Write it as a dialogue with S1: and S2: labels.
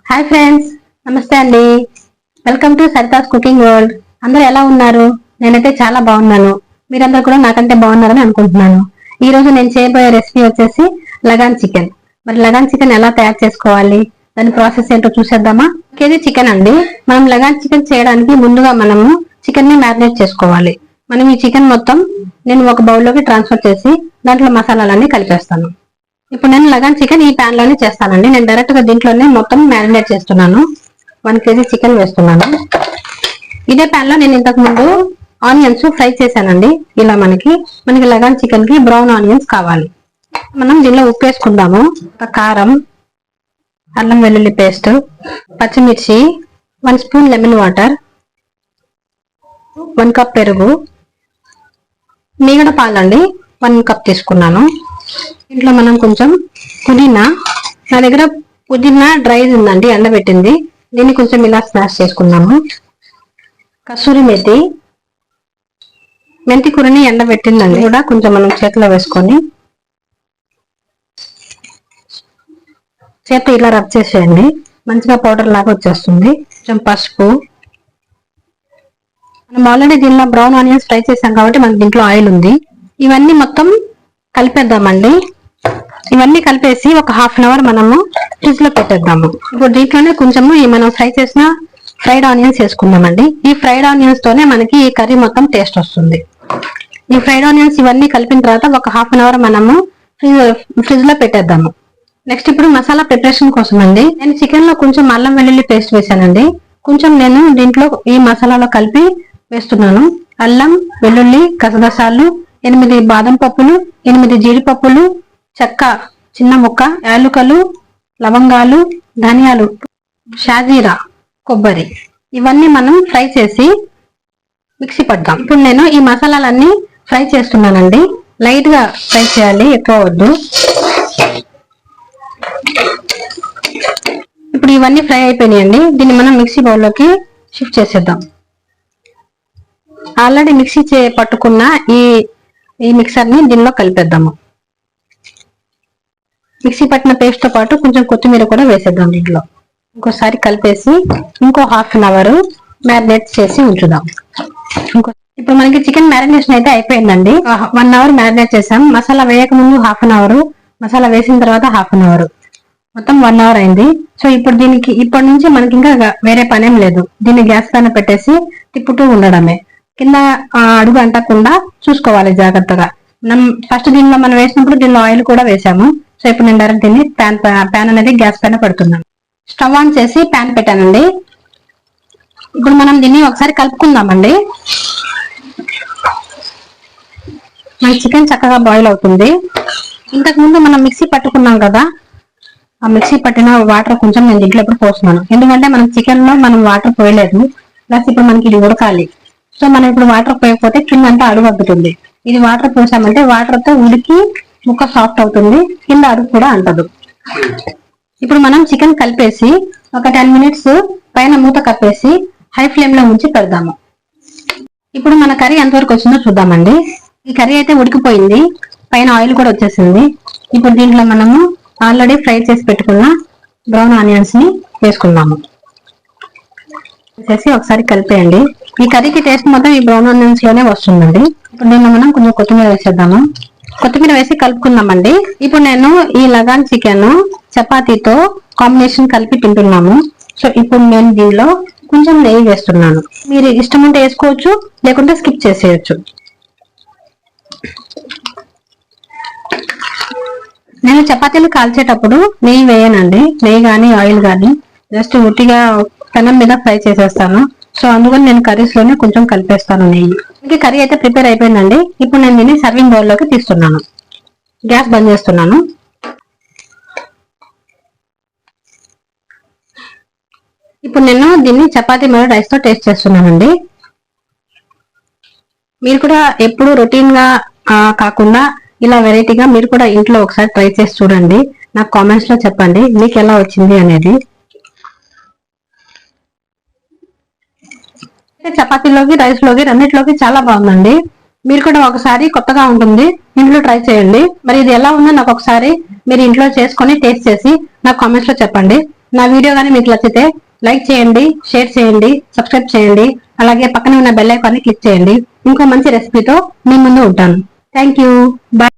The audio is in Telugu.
S1: హాయ్ ఫ్రెండ్స్, నమస్తే అండి. Welcome to Sarita's cooking world. అందరూ ఎలా ఉన్నారు? నేనైతే చాలా బాగున్నాను. మీరందరూ కూడా నాకంటే బాగున్నారని అనుకుంటున్నాను. ఈ రోజు నేను చేయబోయే రెసిపీ వచ్చేసి లగాన్ చికెన్. మరి లగాన్ చికెన్ ఎలా తయారు చేసుకోవాలి, దాని ప్రాసెస్ ఏంటో చూసేద్దామా? కేజీ చికెన్ అండి. మనం లగాన్ చికెన్ చేయడానికి ముందుగా మనము చికెన్ ని మ్యారినేట్ చేసుకోవాలి. మనం ఈ చికెన్ మొత్తం నేను ఒక బౌల్లోకి ట్రాన్స్ఫర్ చేసి దాంట్లో మసాలాలన్నీ కలిపేస్తాను. ఇప్పుడు నేను లగాన్ చికెన్ ఈ ప్యాన్ లోనే చేస్తానండి. నేను డైరెక్ట్ గా దీంట్లోనే మొత్తం మ్యారినేట్ చేస్తున్నాను. 1 కేజీ చికెన్ వేస్తున్నాను. ఇదే ప్యాన్ లో నేను ఇంతకు ముందు ఆనియన్స్ ఫ్రై చేశానండి. ఇలా మనకి లగాన్ చికెన్ కి బ్రౌన్ ఆనియన్స్ కావాలి. మనం దీనిలో ఉప్పు వేసుకుందాము. కారం, అల్లం వెల్లుల్లి పేస్ట్, పచ్చిమిర్చి, 1 స్పూన్ లెమన్ వాటర్, 1 కప్ పెరుగు, మీగడ పాలండి 1 కప్ తీసుకున్నాను. ఇంట్లో మనం కొంచెం పుదీనా, నా దగ్గర పుదీనా డ్రై ఉందండి, ఎండబెట్టింది. దీన్ని కొంచెం ఇలా స్మాష్ చేసుకున్నాము. కసూరి మేతి, మెంతి కూరని ఎండబెట్టిందండి కూడా కొంచెం మనం చేతిలో వేసుకొని చేతి ఇలా రబ్ చేసేయండి. మంచిగా పౌడర్ లాగా వచ్చేస్తుంది. కొంచెం పసుపు, మనం ఆల్రెడీ దీనిలో బ్రౌన్ ఆనియన్స్ ఫ్రై చేసాం కాబట్టి మనకి దీంట్లో ఆయిల్ ఉంది. ఇవన్నీ మొత్తం కలిపేద్దామండి. ఇవన్నీ కలిపేసి ఒక హాఫ్ అన్ అవర్ మనము ఫ్రిడ్జ్ లో పెట్టేద్దాము. ఇప్పుడు దీంట్లోనే కొంచెము మనం ఫ్రై చేసిన ఫ్రైడ్ ఆనియన్స్ వేసుకుందామండి. ఈ ఫ్రైడ్ ఆనియన్స్ తోనే మనకి ఈ కర్రీ మొత్తం టేస్ట్ వస్తుంది. ఈ ఫ్రైడ్ ఆనియన్స్ ఇవన్నీ కలిపిన తర్వాత ఒక హాఫ్ అన్ అవర్ మనము ఫ్రిడ్జ్ లో పెట్టేద్దాము. నెక్స్ట్ ఇప్పుడు మసాలా ప్రిపరేషన్ కోసం అండి, నేను చికెన్ లో కొంచెం అల్లం వెల్లుల్లి పేస్ట్ వేసానండి. కొంచెం నేను దీంట్లో ఈ మసాలాలో కలిపి వేస్తున్నాను. అల్లం వెల్లుల్లి గసగసాలు, 8 బాదం పప్పులు, 8 జీడిపప్పులు, చెక్క చిన్న ముక్క, యాలుకలు, లవంగాలు, ధనియాలు, షాజీరా, కొబ్బరి, ఇవన్నీ మనం ఫ్రై చేసి మిక్సీ పడదాం. ఇప్పుడు నేను ఈ మసాలాలన్నీ ఫ్రై చేస్తున్నానండి. లైట్ గా ఫ్రై చేయాలి, ఎక్కువ వద్దు. ఇప్పుడు ఇవన్నీ ఫ్రై అయిపోయినాయండి. దీన్ని మనం మిక్సీ బౌల్లోకి షిఫ్ట్ చేసేద్దాం. ఆల్రెడీ మిక్సీ పట్టుకున్న ఈ మిక్సర్ ని దీనిలో కలిపేద్దాము. మిక్సీ పట్టిన పేస్ట్ తో పాటు కొంచెం కొత్తిమీర కూడా వేసేద్దాం దీంట్లో. ఇంకోసారి కలిపేసి ఇంకో హాఫ్ అన్ అవర్ మ్యారినేట్ చేసి ఉంచుదాం. ఇప్పుడు మనకి చికెన్ మ్యారినేషన్ అయితే అయిపోయిందండి. 1 అవర్ మ్యారినేట్ చేసాం. మసాలా వేయక ముందు హాఫ్ అన్ అవర్, మసాలా వేసిన తర్వాత హాఫ్ అన్ అవర్, మొత్తం 1 అవర్ అయింది. సో ఇప్పటి నుంచి మనకి ఇంకా వేరే పనేం లేదు. దీన్ని గ్యాస్ పైన పెట్టేసి తిప్పుతూ ఉండడమే. కింద అడుగు అంటకుండా చూసుకోవాలి జాగ్రత్తగా. మనం ఫస్ట్ దీనిలో మనం వేసినప్పుడు దీనిలో ఆయిల్ కూడా వేసాము. సో ఇప్పుడు నేను డైరెక్ట్ దీన్ని ప్యాన్ అనేది గ్యాస్ పైన పెడుతున్నాను. స్టవ్ ఆన్ చేసి ప్యాన్ పెట్టానండి. ఇప్పుడు మనం దీన్ని ఒకసారి కలుపుకుందామండి. మన చికెన్ చక్కగా బాయిల్ అవుతుంది. ఇంతకు ముందు మనం మిక్సీ పట్టుకున్నాం కదా, ఆ మిక్సీ పట్టిన వాటర్ కొంచెం నేను దీంట్లో ఇప్పుడు పోస్తున్నాను. ఎందుకంటే మనం చికెన్ లో మనం వాటర్ పోయలేదు, ప్లస్ ఇప్పుడు మనకి ఇది ఉడకాలి. సో మనం ఇప్పుడు వాటర్ పోయకపోతే కింద అంతా అడుగు అగ్గుతుంది. ఇది వాటర్ పోసామంటే వాటర్ తో ఉడికి ముక్క సాఫ్ట్ అవుతుంది, కింద అడుగు కూడా అంటదు. ఇప్పుడు మనం చికెన్ కలిపేసి ఒక 10 మినిట్స్ పైన మూత కప్పేసి హై ఫ్లేమ్ లో ఉంచి పెడదాము. ఇప్పుడు మన కర్రీ ఎంతవరకు వచ్చిందో చూద్దామండి. ఈ కర్రీ అయితే ఉడికిపోయింది, పైన ఆయిల్ కూడా వచ్చేసింది. ఇప్పుడు దీంట్లో మనము ఆల్రెడీ ఫ్రై చేసి పెట్టుకున్న బ్రౌన్ ఆనియన్స్ ని వేసుకుందాము. వేసేసి ఒకసారి కలిపేయండి. ఈ కర్రీకి టేస్ట్ మొత్తం ఈ బ్రౌన్ ఆనియన్స్ లోనే వస్తుందండి. ఇప్పుడు దీంట్లో మనం కొంచెం కొత్తిమీర వేసేద్దాము. కొత్తిమీర వేసి కలుపుకుందామండి. ఇప్పుడు నేను ఈ లగాన్ చికెన్ చపాతీతో కాంబినేషన్ కలిపి తింటున్నాము. సో ఇప్పుడు నేను దీనిలో కొంచెం నెయ్యి వేస్తున్నాను. మీరు ఇష్టం ఉంటే వేసుకోవచ్చు, లేకుంటే స్కిప్ చేసేయచ్చు. నేను చపాతీలు కాల్చేటప్పుడు నెయ్యి వేయనండి. నెయ్యి కానీ ఆయిల్ కానీ జస్ట్ ఉట్టిగా పెనం మీద ఫ్రై చేసేస్తాను. సో అందుకని నేను కర్రీస్ లోనే కొంచెం కలిపేస్తాను నెయ్యి. ఇంకా కర్రీ అయితే ప్రిపేర్ అయిపోయిందండి. ఇప్పుడు నేను దీన్ని సర్వింగ్ బౌల్ లోకి తీస్తున్నాను. గ్యాస్ బంద్ చేస్తున్నాను. ఇప్పుడు నేను దీన్ని చపాతీ మరియు రైస్ తో టేస్ట్ చేస్తున్నానండి. మీరు కూడా ఎప్పుడు రొటీన్ గా కాకుండా ఇలా వెరైటీగా మీరు కూడా ఇంట్లో ఒకసారి ట్రై చేసి చూడండి. నాకు కామెంట్స్ లో చెప్పండి మీకు ఎలా వచ్చింది అనేది. చపాతీలోకి, రైస్ లోకి, రెండిట్లోకి చాలా బాగుందండి. మీరు కూడా ఒకసారి కొత్తగా ఉంటుంది, ఇంట్లో ట్రై చేయండి. మరి ఇది ఎలా ఉందో నాకు ఒకసారి మీరు ఇంట్లో చేసుకొని టేస్ట్ చేసి నాకు కామెంట్స్ లో చెప్పండి. నా వీడియో కానీ మీకు నచ్చితే లైక్ చేయండి, షేర్ చేయండి, సబ్స్క్రైబ్ చేయండి. అలాగే పక్కనే ఉన్న బెల్ ఐకాన్ని క్లిక్ చేయండి. ఇంకో మంచి రెసిపీతో మీ ముందు ఉంటాను. Thank you. బాయ్.